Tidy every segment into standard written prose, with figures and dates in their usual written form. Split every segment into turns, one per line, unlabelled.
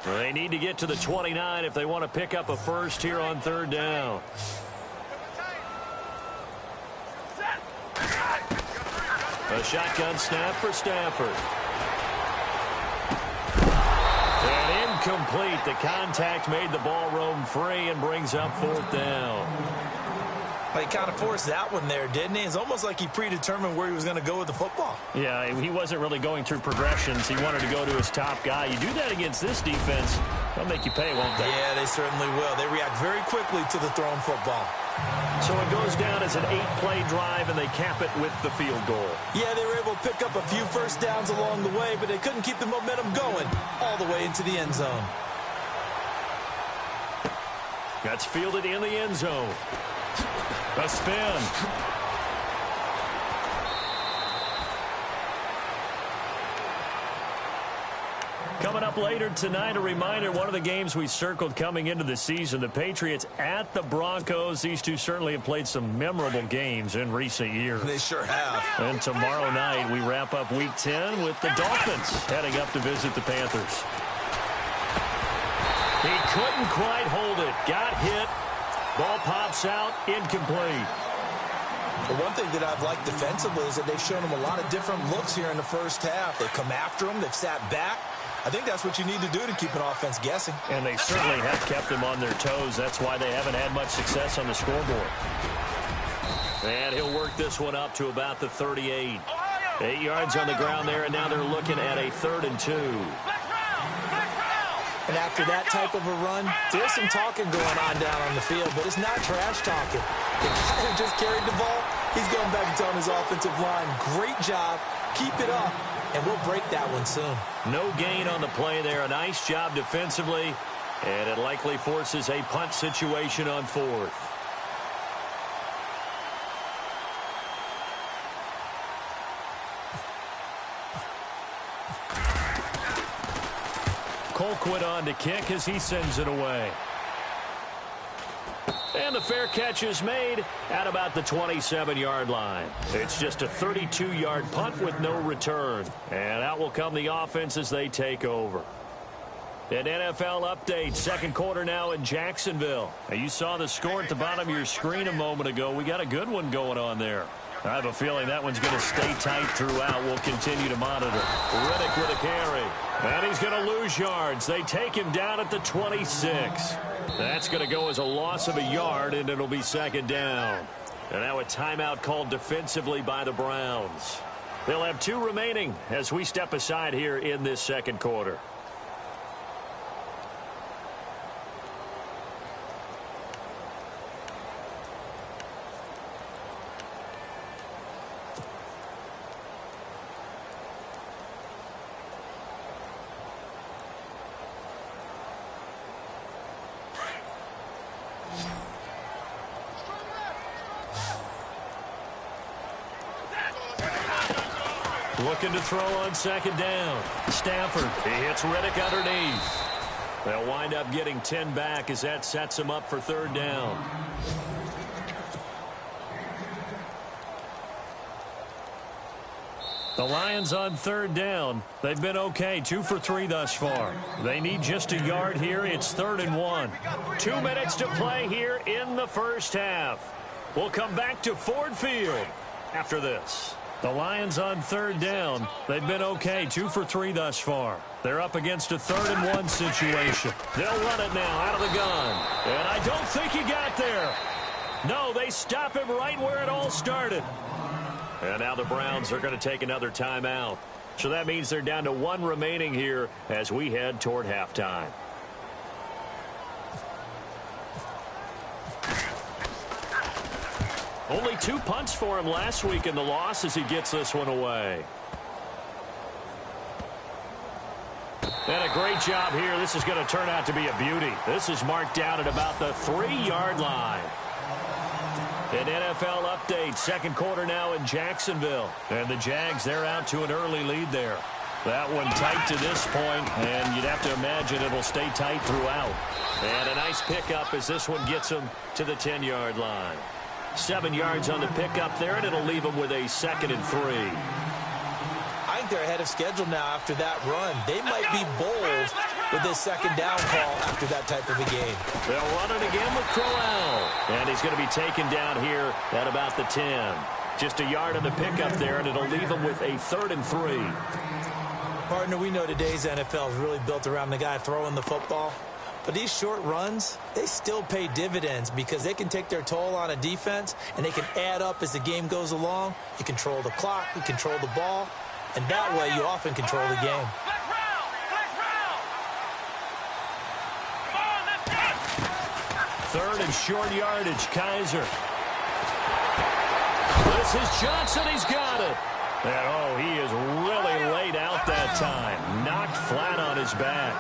Well, they need to get to the 29 if they want to pick up a first here on third down. A shotgun snap for Stafford. And incomplete. The contact made the ball roam free and brings up fourth down.
He kind of forced that one there, didn't he? It's almost like he predetermined where he was going to go with the football.
Yeah, he wasn't really going through progressions. He wanted to go to his top guy. You do that against this defense, they'll make you pay, won't they?
Yeah, they certainly will. They react very quickly to the thrown football.
So it goes down as an 8-play drive, and they cap it with the field goal.
Yeah, they were able to pick up a few first downs along the way, but they couldn't keep the momentum going all the way into the end zone.
That's fielded in the end zone. A spin. Coming up later tonight, a reminder, one of the games we circled coming into the season, the Patriots at the Broncos. These two certainly have played some memorable games in recent years.
They sure have.
And tomorrow night, we wrap up Week 10 with the Dolphins heading up to visit the Panthers. He couldn't quite hold it. Got hit. Ball pops out. Incomplete.
The one thing that I've liked defensively is that they've shown him a lot of different looks here in the first half. They've come after him. They've sat back. I think that's what you need to do to keep an offense guessing.
And they certainly have kept them on their toes. That's why they haven't had much success on the scoreboard. And he'll work this one up to about the 38. 8 yards on the ground there, and now they're looking at a 3rd and 2.
And after that type of a run, there's some talking going on down on the field, but it's not trash talking. The guy who just carried the ball, he's going back and telling his offensive line, great job, keep it up, and we'll break that one soon.
No gain on the play there. A nice job defensively, and it likely forces a punt situation on 4th. Colquitt on to kick as he sends it away. And the fair catch is made at about the 27-yard line. It's just a 32-yard punt with no return. And out will come the offense as they take over. An NFL update, second quarter now in Jacksonville. Now, you saw the score at the bottom of your screen a moment ago. We got a good one going on there. I have a feeling that one's going to stay tight throughout. We'll continue to monitor. Riddick with a carry. And he's going to lose yards. They take him down at the 26. That's going to go as a loss of a yard, and it'll be second down. And now a timeout called defensively by the Browns. They'll have 2 remaining as we step aside here in this second quarter. Looking to throw on second down. Stafford, he hits Riddick underneath. They'll wind up getting 10 back as that sets them up for third down. The Lions on third down. They've been okay, 2 for 3 thus far. They need just a yard here. It's 3rd and 1. 2 minutes to play here in the first half. We'll come back to Ford Field after this. The Lions on third down. They've been okay, 2 for 3 thus far. They're up against a 3rd and 1 situation. They'll run it now out of the gun. And I don't think he got there. No, they stop him right where it all started. And now the Browns are going to take another timeout. So that means they're down to 1 remaining here as we head toward halftime. Only 2 punts for him last week in the loss as he gets this one away. And a great job here. This is going to turn out to be a beauty. This is marked down at about the 3-yard line. An NFL update, second quarter now in Jacksonville. And the Jags, they're out to an early lead there. That one tight to this point, and you'd have to imagine it'll stay tight throughout. And a nice pickup as this one gets them to the 10-yard line. 7 yards on the pickup there, and it'll leave them with a 2nd and 3.
I think they're ahead of schedule now after that run. They might be bold with this second down call after that type of a game.
They'll run it again with Crowell. And he's going to be taken down here at about the 10. Just a yard on the pickup there, and it'll leave him with a 3rd and 3.
Partner, we know today's NFL is really built around the guy throwing the football. But these short runs, they still pay dividends because they can take their toll on a defense, and they can add up as the game goes along. You control the clock, you control the ball, and that way you often control the game.
Third and short yardage, Kaiser. This is Johnson. He's got it. And, oh, he is really laid out that time. Knocked flat on his back.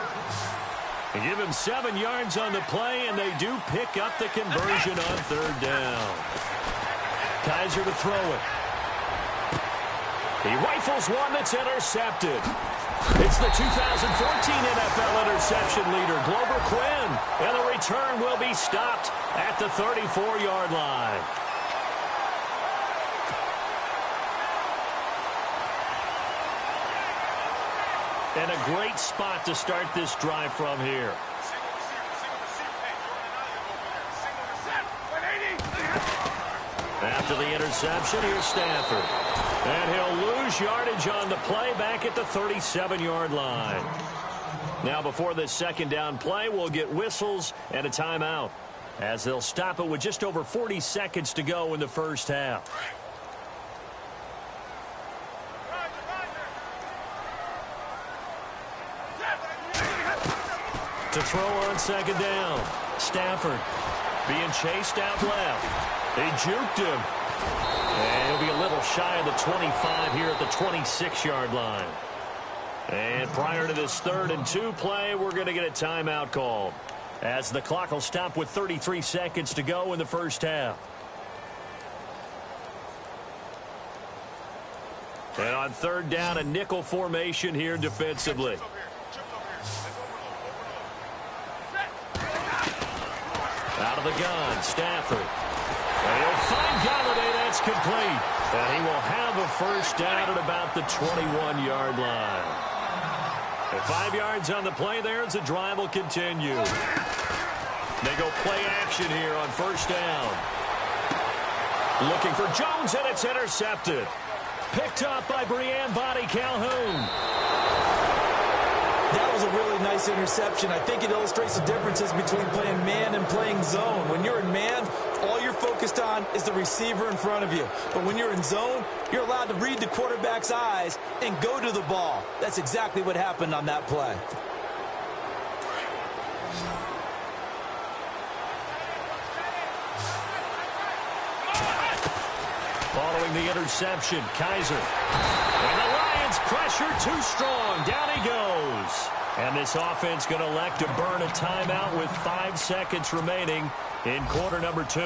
They give him 7 yards on the play, and they do pick up the conversion on 3rd down. Kaiser to throw it. He rifles one that's intercepted. It's the 2014 NFL interception leader, Glover Quinn. And the return will be stopped at the 34-yard line. And a great spot to start this drive from here. After the interception, here's Stafford. And he'll lose yardage on the play back at the 37-yard line. Now, before this second down play, we'll get whistles and a timeout, as they'll stop it with just over 40 seconds to go in the first half. To throw on second down. Stafford being chased out left. They juked him. And he'll be a little shy of the 25 here at the 26-yard line. And prior to this 3rd and 2 play, we're going to get a timeout called, as the clock will stop with 33 seconds to go in the first half. And on 3rd down, a nickel formation here defensively. Out of the gun, Stafford. And he'll find Galladay. That's complete. And he will have a first down at about the 21-yard line. And 5 yards on the play there as the drive will continue. They go play action here on 1st down. Looking for Jones, and it's intercepted. Picked up by Breanne Body Calhoun.
That was a really nice interception. I think it illustrates the differences between playing man and playing zone. When you're in man, all you're focused on is the receiver in front of you. But when you're in zone, you're allowed to read the quarterback's eyes and go to the ball. That's exactly what happened on that play.
Following the interception, Kaiser. And the Lions pressure too strong. Down he goes. And this offense going to elect to burn a timeout with 5 seconds remaining in quarter number 2.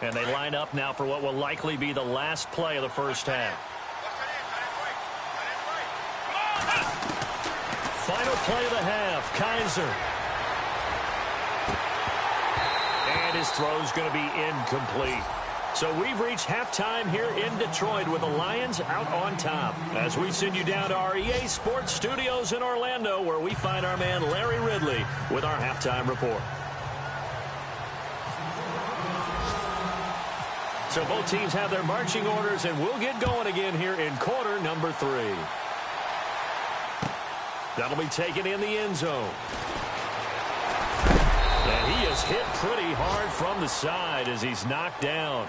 And they line up now for what will likely be the last play of the first half. Final play of the half, Kaiser. And his throw's going to be incomplete. So we've reached halftime here in Detroit with the Lions out on top, as we send you down to our EA Sports Studios in Orlando, where we find our man Larry Ridley with our halftime report. So both teams have their marching orders, and we'll get going again here in quarter number 3. That'll be taken in the end zone. And he is hit pretty hard from the side as he's knocked down.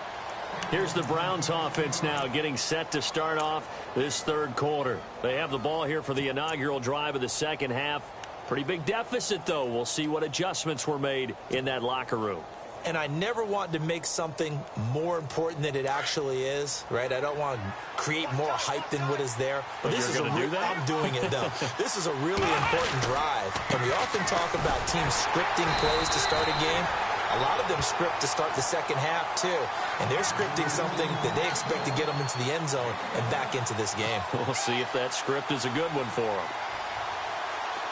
Here's the Browns offense now getting set to start off this third quarter. They have the ball here for the inaugural drive of the second half. Pretty big deficit, though. We'll see what adjustments were made in that locker room.
And I never want to make something more important than it actually is, right? I don't want to create more hype than what is there.
But this is going to do that?
I'm doing it, though. This is a really important drive. And we often talk about teams scripting plays to start a game. A lot of them script to start the second half, too. And they're scripting something that they expect to get them into the end zone and back into this game.
We'll see if that script is a good one for them.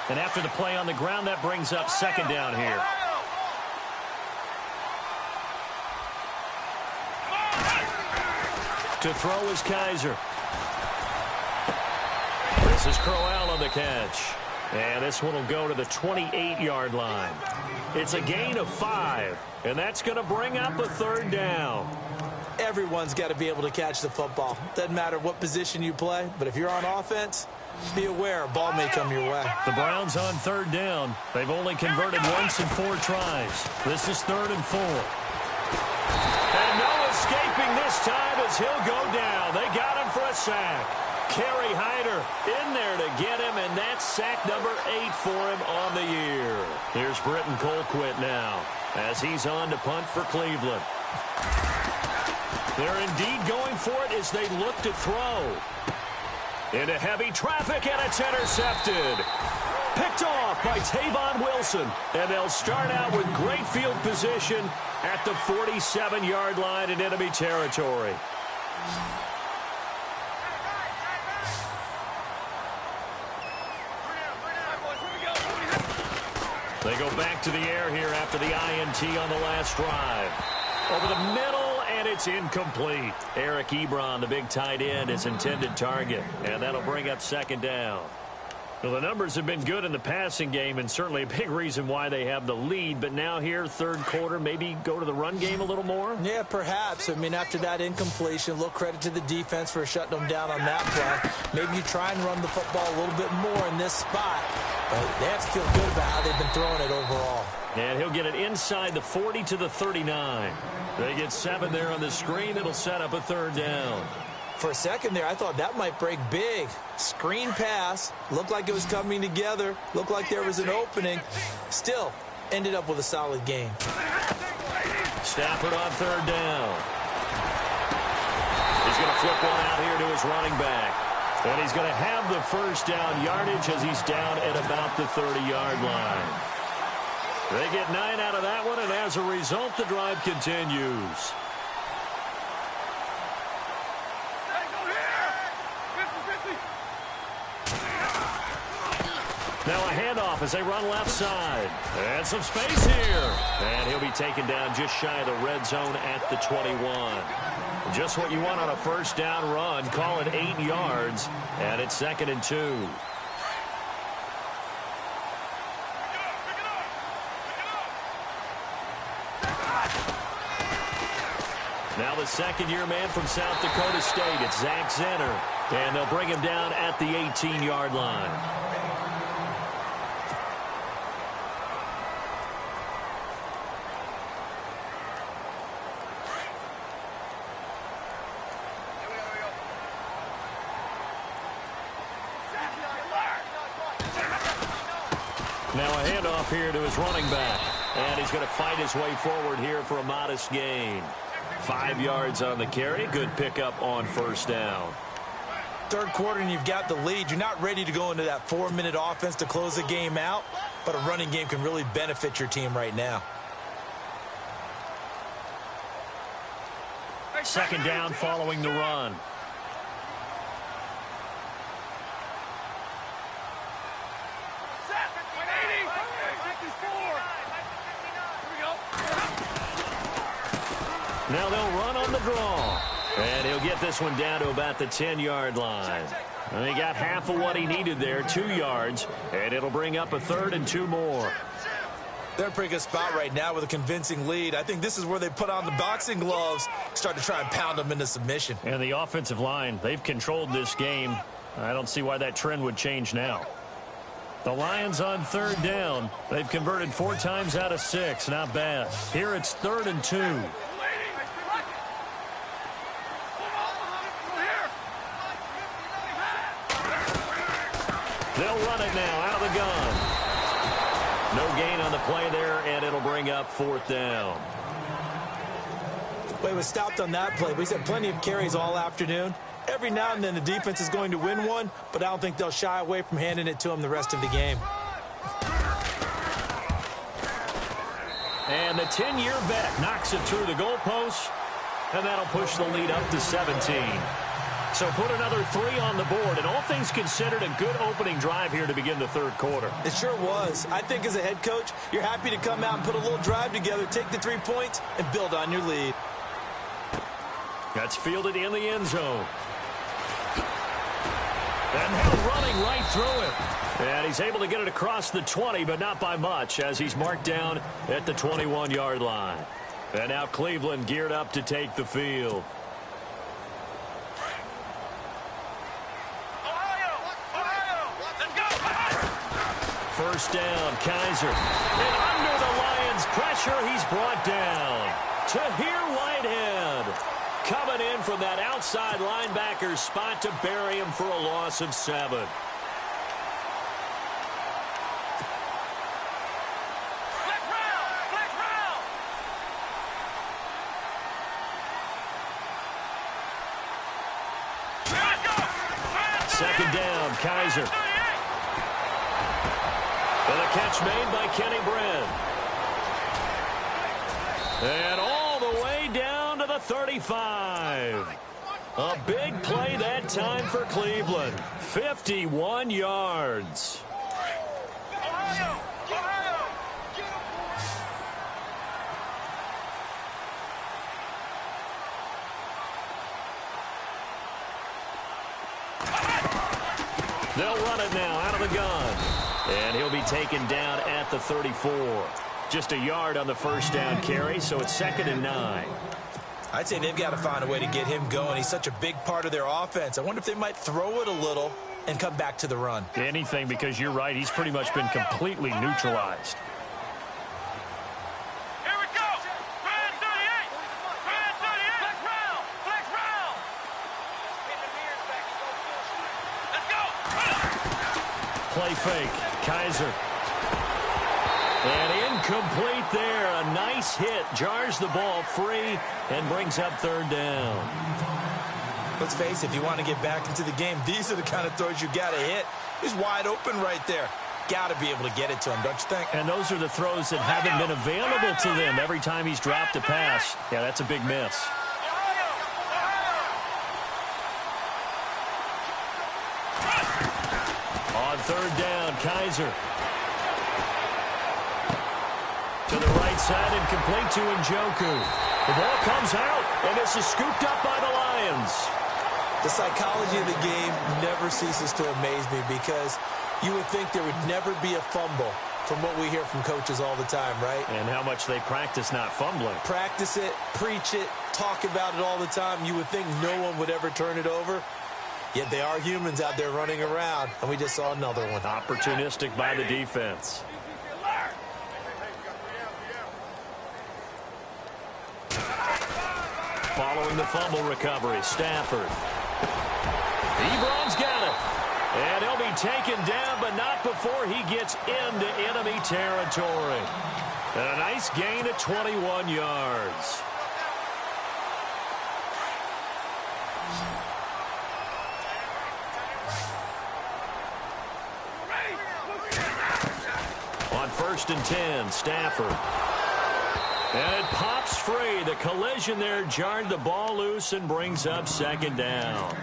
And after the play on the ground, that brings up second down here. To throw is Kaiser. This is Crowell on the catch. And this one will go to the 28-yard line. It's a gain of 5, and that's going to bring up a third down.
Everyone's got to be able to catch the football. Doesn't matter what position you play, but if you're on offense, be aware a ball may come your way.
The Browns on third down. They've only converted once in 4 tries. This is 3rd and 4. And no escaping this time as he'll go down. They got him for a sack. Kerry Hyder in there to get him, and that's sack number 8 for him on the year. Here's Britton Colquitt now as he's on to punt for Cleveland. They're indeed going for it as they look to throw. Into heavy traffic, and it's intercepted. Picked off by Tavon Wilson, and they'll start out with great field position at the 47-yard line in enemy territory. They go back to the air here after the INT on the last drive. Over the middle, and it's incomplete. Eric Ebron, the big tight end, is intended target, and that'll bring up second down. Well, the numbers have been good in the passing game, and certainly a big reason why they have the lead. But now here, third quarter, maybe go to the run game a little more?
Yeah, perhaps. I mean, after that incompletion, a little credit to the defense for shutting them down on that play. Maybe you try and run the football a little bit more in this spot. But they have to feel good about how they've been throwing it overall.
And he'll get it inside the 40 to the 39. They get 7 there on the screen. It'll set up a third down.
For a second there, I thought that might break big. Screen pass. Looked like it was coming together. Looked like there was an opening. Still, ended up with a solid game.
Stafford on third down. He's going to flip one out here to his running back. And he's going to have the first down yardage as he's down at about the 30-yard line. They get 9 out of that one, and as a result, the drive continues. Now a handoff as they run left side. And some space here. And he'll be taken down just shy of the red zone at the 21. Just what you want on a first down run. Call it 8 yards. And it's 2nd and 2. Now the second-year man from South Dakota State. It's Zach Zenner. And they'll bring him down at the 18-yard line. Now a handoff here to his running back. And he's going to fight his way forward here for a modest gain. 5 yards on the carry. Good pickup on first down.
Third quarter and you've got the lead. You're not ready to go into that 4-minute offense to close the game out. But a running game can really benefit your team right now.
Second down following the run. Now they'll run on the draw. And he'll get this one down to about the 10-yard line. And he got half of what he needed there, 2 yards. And it'll bring up a 3rd and 2 more.
They're in a pretty good spot right now with a convincing lead. I think this is where they put on the boxing gloves, start to try and pound them into submission.
And the offensive line, they've controlled this game. I don't see why that trend would change now. The Lions on third down. They've converted 4 times out of 6. Not bad. Here it's 3rd and 2. They'll run it now out of the gun. No gain on the play there, and it'll bring up 4th down.
Well, he was stopped on that play. We said plenty of carries all afternoon. Every now and then the defense is going to win one, but I don't think they'll shy away from handing it to him the rest of the game.
And the 10-year vet knocks it through the goalpost, and that'll push the lead up to 17. So put another 3 on the board, and all things considered, a good opening drive here to begin the third quarter.
It sure was. I think as a head coach, you're happy to come out and put a little drive together, take the 3 points, and build on your lead.
That's fielded in the end zone. And now running right through it. And he's able to get it across the 20, but not by much, as he's marked down at the 21-yard line. And now Cleveland geared up to take the field. First down, Kaiser. And under the Lions' pressure, he's brought down. Tahir Whitehead coming in from that outside linebacker spot to bury him for a loss of 7. Second down, Kaiser. And a catch made by Kenny Brent. And all the way down to the 35. A big play that time for Cleveland. 51 yards. They'll run it now out of the gun. And he'll be taken down at the 34. Just a yard on the first down carry, so it's 2nd and 9.
I'd say they've got to find a way to get him going. He's such a big part of their offense. I wonder if they might throw it a little and come back to the run.
Anything, because you're right. He's pretty much been completely neutralized.
Here we go. Red 38. Red 38. Flex round. Flex round. Let's go.
Play fake. Kaiser. And incomplete there. A nice hit. Jars the ball free and brings up 3rd down.
Let's face it, if you want to get back into the game, these are the kind of throws you got to hit. He's wide open right there. Got to be able to get it to him, don't you think?
And those are the throws that haven't been available to them every time he's dropped a pass. Yeah, that's a big miss. On 3rd down, Kaiser. To the right side and complete to Njoku. The ball comes out, and this is scooped up by the Lions.
The psychology of the game never ceases to amaze me because you would think there would never be a fumble from what we hear from coaches all the time, right?
And how much they practice not fumbling.
Practice it, preach it, talk about it all the time. You would think no one would ever turn it over. Yet they are humans out there running around, and we just saw another one.
Opportunistic by the defense. Following the fumble recovery, Stafford. Ebron's got it. And he'll be taken down, but not before he gets into enemy territory. And a nice gain of 21 yards. On 1st and 10, Stafford. And it pops free. The collision there jarred the ball loose and brings up 2nd down.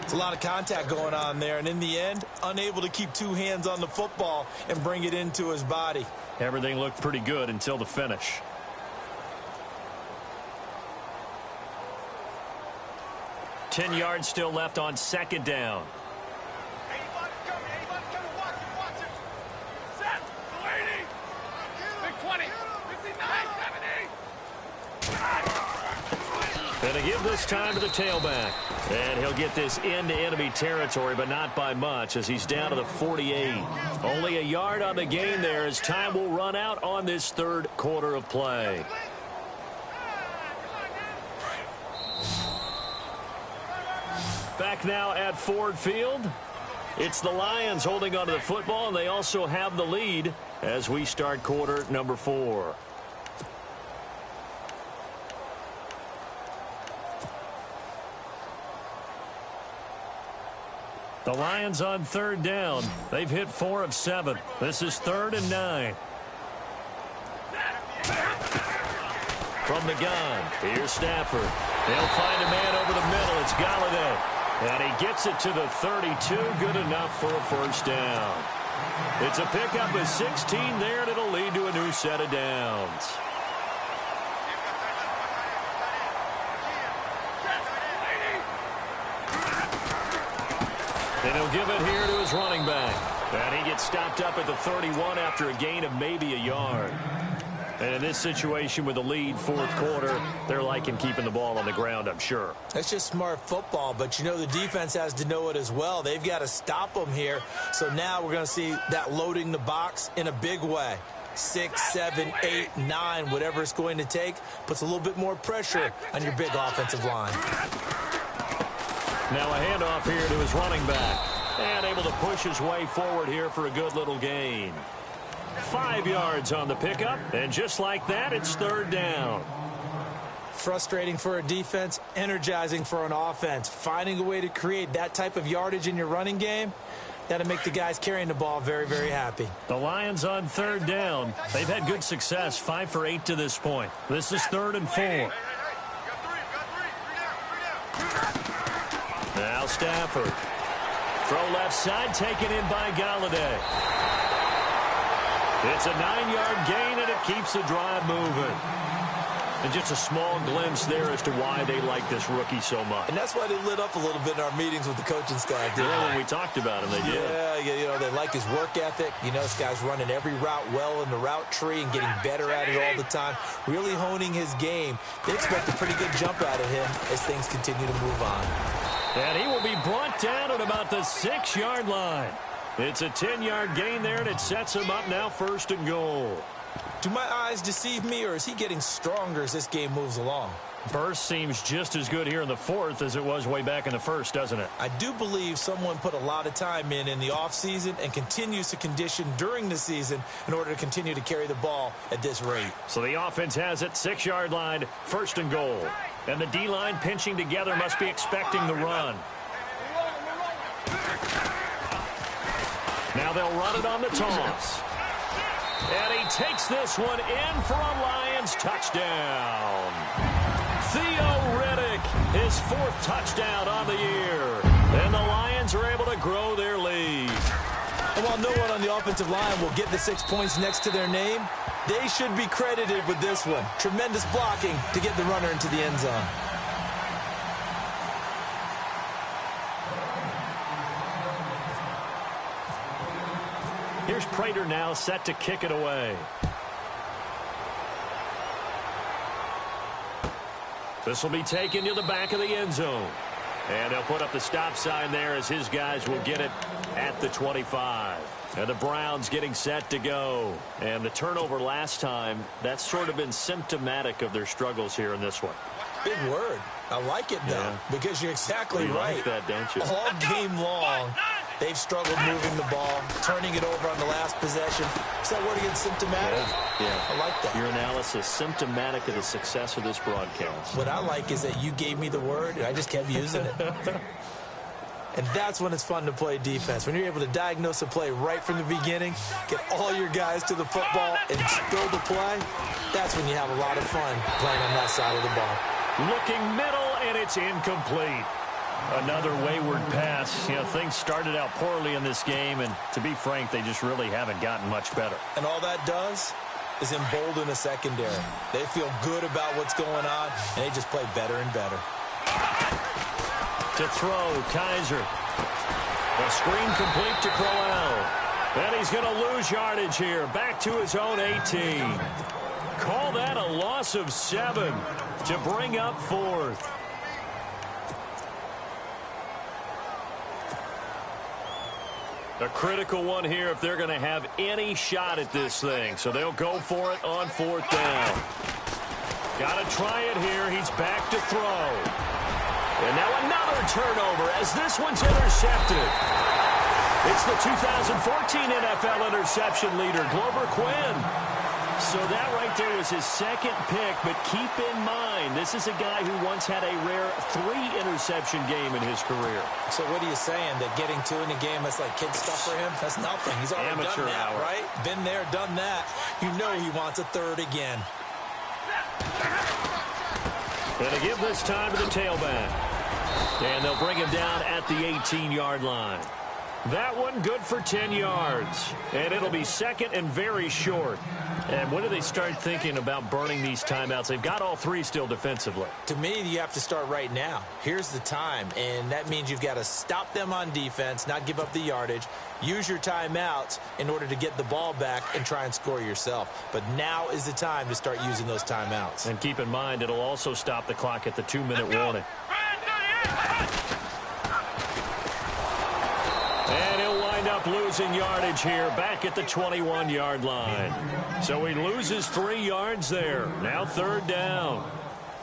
It's a lot of contact going on there, and in the end, unable to keep 2 hands on the football and bring it into his body.
Everything looked pretty good until the finish. Ten yards still left on 2nd down. And to give this time to the tailback. And he'll get this into enemy territory, but not by much as he's down to the 48. Only a yard on the gain there as time will run out on this 3rd quarter of play. Back now at Ford Field. It's the Lions holding onto the football, and they also have the lead as we start quarter number 4. The Lions on 3rd down. They've hit 4 of 7. This is 3rd and 9. From the gun, here's Stafford. They'll find a man over the middle. It's Galladay. And he gets it to the 32. Good enough for a first down. It's a pickup of 16 there, and it'll lead to a new set of downs. And he'll give it here to his running back. And he gets stopped up at the 31 after a gain of maybe a yard. And in this situation with the lead, fourth quarter, they're liking keeping the ball on the ground, I'm sure.
That's just smart football, but you know the defense has to know it as well. They've got to stop them here. So now we're going to see that loading the box in a big way. 6, 7, 8, 9, whatever it's going to take, puts a little bit more pressure on your big offensive line.
Now a handoff here to his running back. And able to push his way forward here for a good little gain. 5 yards on the pickup, and just like that, it's third down.
Frustrating for a defense, energizing for an offense. Finding a way to create that type of yardage in your running game, that'll make the guys carrying the ball very, very happy.
The Lions on third down. They've had good success, 5 for 8 to this point. This is 3rd and 4. Now Stafford. Throw left side, taken in by Galladay. It's a 9-yard gain, and it keeps the drive moving. And just a small glimpse there as to why they like this rookie so much.
And that's why they lit up a little bit in our meetings with the coaching staff.
Yeah, when we talked about him, they did.
Yeah, you know, they like his work ethic. You know, this guy's running every route well in the route tree and getting better at it all the time. Really honing his game. They expect a pretty good jump out of him as things continue to move on.
And he will be brought down at about the 6-yard line. It's a 10-yard gain there, and it sets him up now 1st and goal.
Do my eyes deceive me, or is he getting stronger as this game moves along?
Burst seems just as good here in the 4th as it was way back in the 1st, doesn't it?
I do believe someone put a lot of time in the offseason and continues to condition during the season in order to continue to carry the ball at this rate.
So the offense has it, 6-yard line, 1st and goal. And the D-line pinching together must be expecting the run. Now they'll run it on the toss. And he takes this one in for a Lions touchdown. Theo Riddick, his 4th touchdown on the year. And the Lions are able to grow their lead.
And while no one on the offensive line will get the 6 points next to their name, they should be credited with this one. Tremendous blocking to get the runner into the end zone.
Here's Prater now set to kick it away. This will be taken to the back of the end zone. And they'll put up the stop sign there as his guys will get it at the 25. And the Browns getting set to go. And the turnover last time, that's sort of been symptomatic of their struggles here in this one.
Big word. I like it, though, because you're exactly right.
You like that, don't you?
All game long, they've struggled moving the ball, turning it over on the last possession. Is that word again, symptomatic?
Yeah.
I like that.
Your analysis, symptomatic of the success of this broadcast.
What I like is that you gave me the word, and I just kept using it. And that's when it's fun to play defense. When you're able to diagnose a play right from the beginning, get all your guys to the football, and build the play, that's when you have a lot of fun playing on that side of the ball.
Looking middle, and it's incomplete. Another wayward pass. You know, things started out poorly in this game, and to be frank, they just really haven't gotten much better.
And all that does is embolden a secondary. They feel good about what's going on, and they just play better and better.
To throw, Kaiser. A screen complete to Crowell. And he's going to lose yardage here. Back to his own 18. Call that a loss of 7 to bring up 4th. A critical one here if they're going to have any shot at this thing. So they'll go for it on 4th down. Got to try it here. He's back to throw. And now another turnover as this one's intercepted. It's the 2014 NFL interception leader, Glover Quinn. So that right there was his 2nd pick, but keep in mind, this is a guy who once had a rare 3-interception game in his career.
So what are you saying, that getting 2 in a game, that's like kid stuff for him? That's nothing. He's already
Amateur
done that,
hour.
right? Been there, done that. You know he wants a 3rd again.
And they give this time to the tailback. And they'll bring him down at the 18-yard line. That one good for 10 yards. And it'll be second and very short. And when do they start thinking about burning these timeouts? They've got all three still defensively.
To me, you have to start right now. Here's the time, and that means you've got to stop them on defense, not give up the yardage, use your timeouts in order to get the ball back and try and score yourself. But now is the time to start using those timeouts.
And keep in mind, it'll also stop the clock at the 2-minute warning. And he'll wind up losing yardage here back at the 21-yard line. So he loses 3 yards there. Now 3rd down.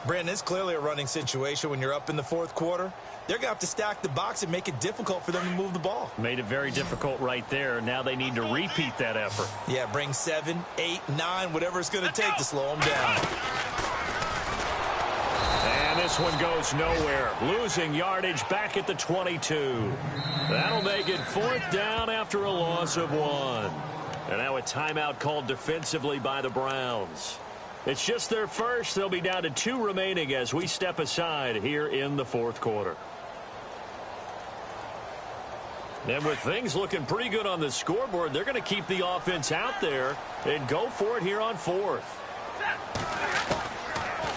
Brandon, it's clearly a running situation when you're up in the 4th quarter. They're going to have to stack the box and make it difficult for them to move the ball.
Made it very difficult right there. Now they need to repeat that effort.
Yeah, bring 7, 8, 9, whatever it's going to take to slow them down.
And this one goes nowhere. Losing yardage back at the 22. That'll make it 4th down after a loss of 1. And now a timeout called defensively by the Browns. It's just their first. They'll be down to 2 remaining as we step aside here in the 4th quarter. And with things looking pretty good on the scoreboard, they're going to keep the offense out there and go for it here on 4th.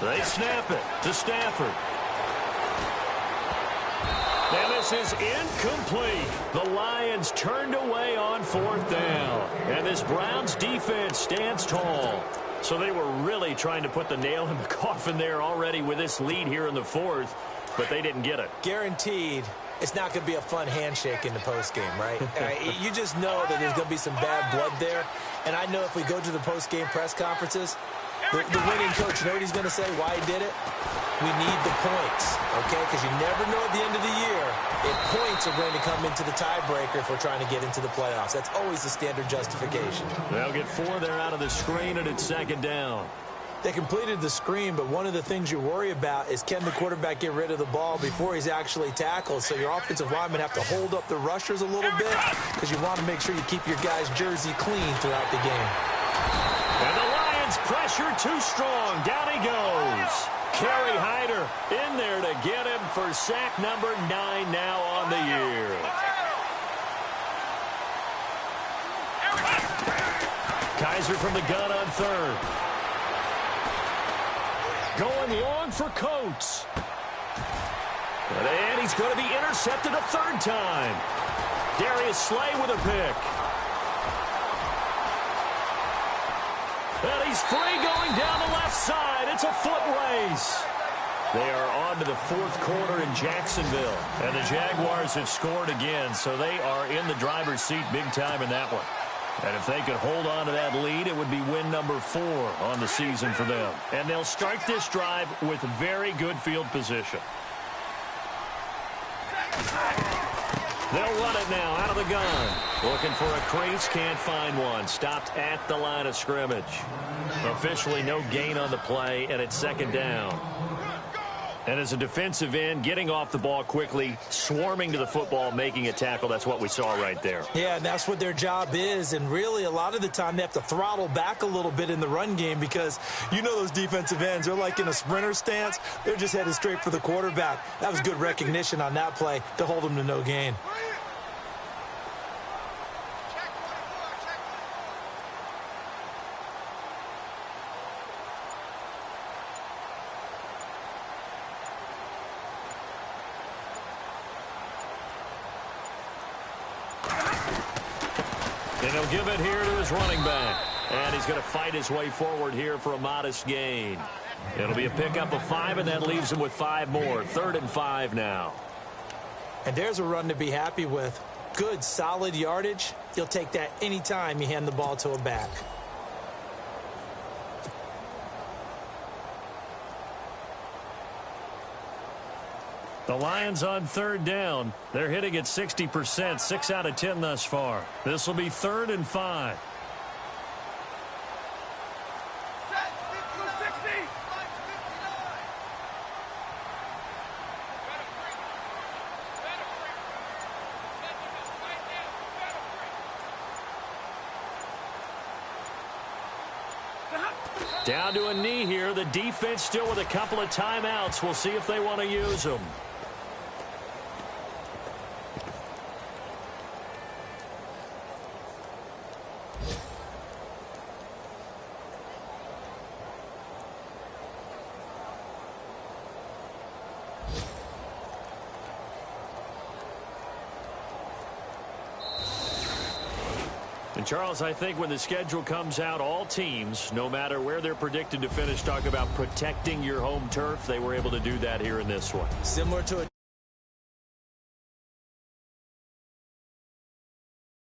They snap it to Stafford. And this is incomplete. The Lions turned away on 4th down. And this Browns defense stands tall. So they were really trying to put the nail in the coffin there already with this lead here in the 4th, but they didn't get it.
Guaranteed it's not going to be a fun handshake in the postgame, right? You just know that there's going to be some bad blood there. And I know if we go to the postgame press conferences, the winning coach, you know what he's going to say, why he did it? We need the points, okay? Because you never know at the end of the year if points are going to come into the tiebreaker if we're trying to get into the playoffs. That's always the standard justification.
They'll get 4 there out of the screen, and it's 2nd down.
They completed the screen, but one of the things you worry about is can the quarterback get rid of the ball before he's actually tackled? So your offensive linemen have to hold up the rushers a little bit because you want to make sure you keep your guy's jersey clean throughout the game.
And the Lions pressure too strong. Down he goes. Kerry Hyder in there to get him for sack number 9 now on the year. Kaiser from the gun on 3rd. Going long for Coates. And he's going to be intercepted a 3rd time. Darius Slay with a pick. And he's free going down the left side. It's a foot race. They are on to the 4th quarter in Jacksonville. And the Jaguars have scored again, so they are in the driver's seat big time in that one. And if they could hold on to that lead, it would be win number 4 on the season for them. And they'll start this drive with very good field position. They'll run it now out of the gun. Looking for a crease, can't find one. Stopped at the line of scrimmage. Officially no gain on the play, and it's 2nd down. And as a defensive end, getting off the ball quickly, swarming to the football, making a tackle, that's what we saw right there.
Yeah, and that's what their job is. And really, a lot of the time, they have to throttle back a little bit in the run game because you know those defensive ends, they're like in a sprinter stance. They're just headed straight for the quarterback. That was good recognition on that play to hold them to no gain.
And he'll give it here to his running back. And he's going to fight his way forward here for a modest gain. It'll be a pickup of 5, and that leaves him with 5 more. 3rd and 5 now.
And there's a run to be happy with. Good, solid yardage. You'll take that anytime you hand the ball to a back.
The Lions on 3rd down. They're hitting at 60%, 6 out of 10 thus far. This will be 3rd and 5. Down to a knee here. The defense still with a couple of timeouts. We'll see if they want to use them. And Charles, I think when the schedule comes out, all teams, no matter where they're predicted to finish, talk about protecting your home turf. They were able to do that here in this one.
Similar to a